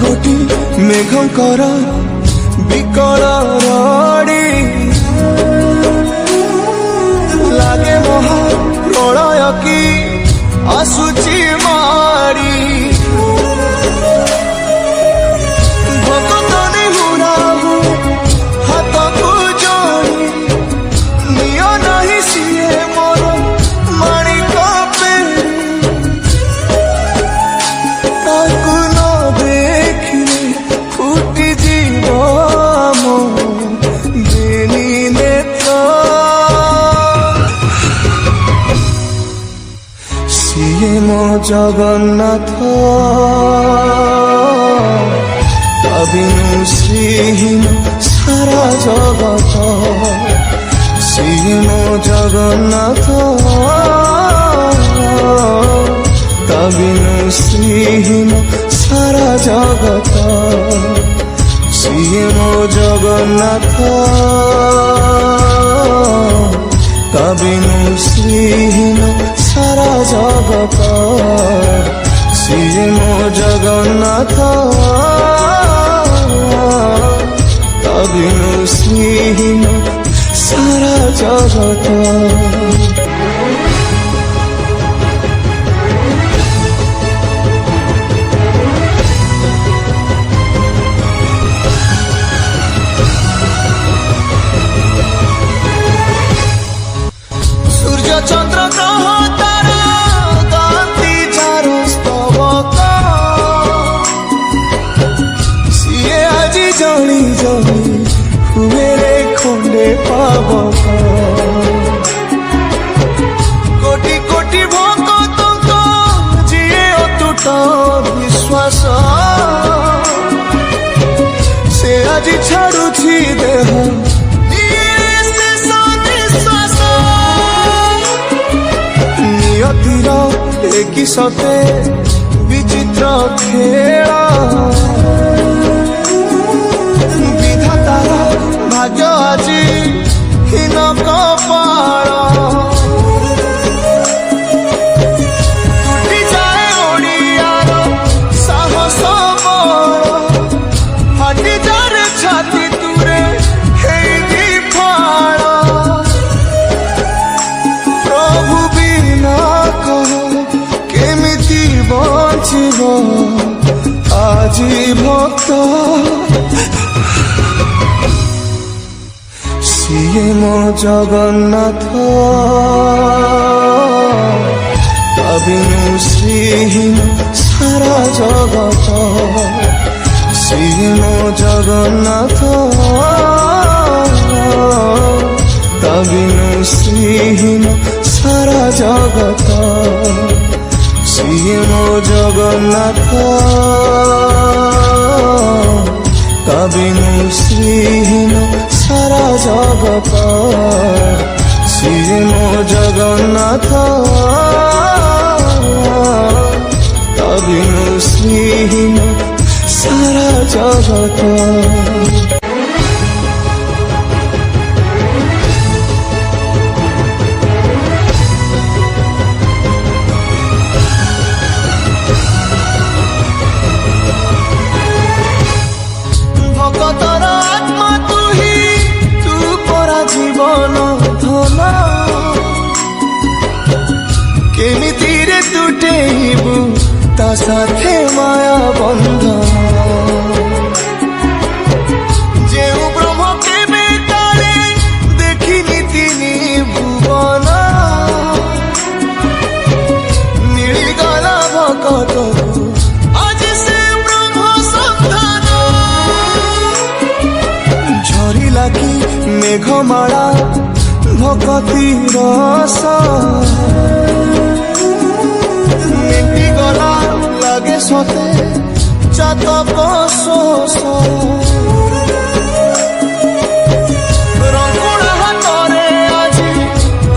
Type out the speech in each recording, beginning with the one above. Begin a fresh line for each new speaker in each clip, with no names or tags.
गोटी मेघंकर विकल रड़ी लागे महा प्रलय की आसुची मारी भक्तनी हुराहु हाथ को जोड़ी नियो नहीं सिए मोर माणिक पेड़ी ताकू न देखिले फुटी जीव मो बेनी नेत्र सिए मो जगन्नाथ बिनु श्रीहीन सारा जगत सिए मो जगन्नाथ बिनु श्रीहीन सारा जगत सिए मो जगन्नाथ बिनु श्रीहीन सारा जगत सिए मो जगन्नाथ बिनु श्रीहीन सारा जगत चंद्र ग्रह तारा गांधी चारो स्तवक सिए आज जली जली हुए रे खंडे पावक कोटि कोटि भक्त जिए अतुट विश्वास से आज छाड़ुछि देह की सते विचित्र खेला विधातार भाग्य आज हीन कपाल टूटी जाए ओडियार साहस बल फाटी जाए छाती तुरे हेगी फाल प्रभु बिना कह बचिब আজি भक्त सिए मो जगन्नाथ बिनु श्रीहीन सारा जगत सिए मो जगन्नाथ बिनु श्रीहीन सारा जगत सिए मो जगन्नाथ बिनु श्रीहीन सारा जगत सिए मो जगन्नाथ बिनु श्रीहीन सारा जगत। ଲୁଟେଇବୁ ତା ସାଥେ ମାୟା ବନ୍ଧନ ଯେଉଁ ବ୍ରହ୍ମ କେବେ କାଳେ ଦେଖିନି ତିନି ଭୁବନ ମିଳିଗଲା ଭକତକୁ ଆଜି ସେ ବ୍ରହ୍ମ ସନ୍ଧାନ ଝରିଲା କି ମେଘମାଳା ଭକତି ରସ মেটি গলা লাগে সতে চাতক শোষ রঙুড়া হাতরে আজি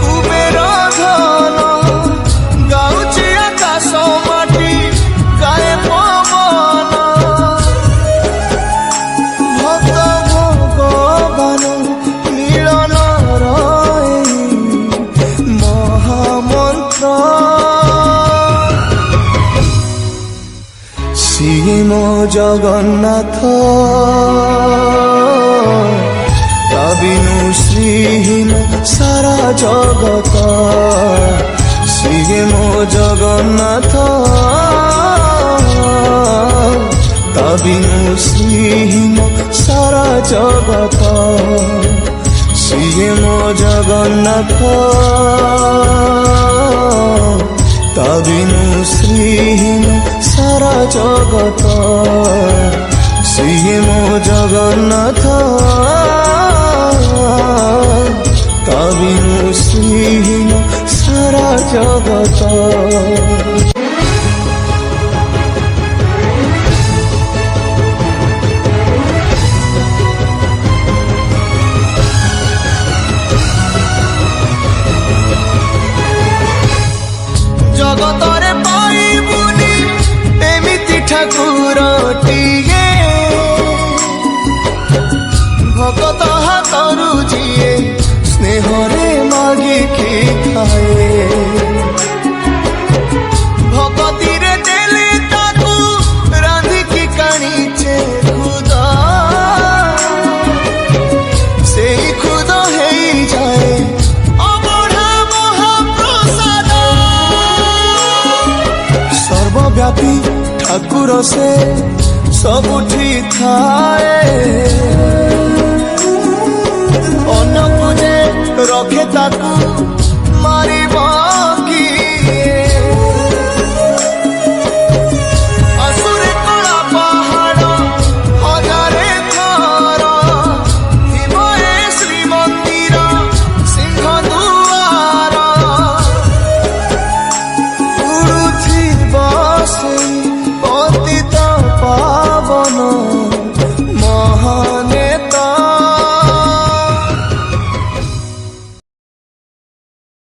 কুবের ধন গাউছি আকাশ মাটি গায়ে পবন ভক্ত ভগবান মিলন মহামন্ত্র সিয়ে মো জগন্নাথ তা বিনু শ্রীহীন সারা জগত সিয়ে মো জগন্নাথ তা বিনু শ্রীহীন সারা জগত সিয়ে মো জগন্নাথ তা বিনু শ্রীহীন সারা জগত সিয়ে মো জগন্নাথ তা বিনু শ্রীহীন সারা জগত জগতরে পাইবুনি এমিতি ঠাকুরটিয়ে ভকত হাতরু যিয়ে স্নেহরে মাগিকি খায়ে ভকতিরে দেলে তাকু রাঁধিকি কানিছে খুদ সেই খুদ হেই যায় সর্বব্যাপী ঠাকুর সে ସବୁଠି ଥାଏ ଅନ୍ନକୁ ଯେ ରଖେ ତାକୁ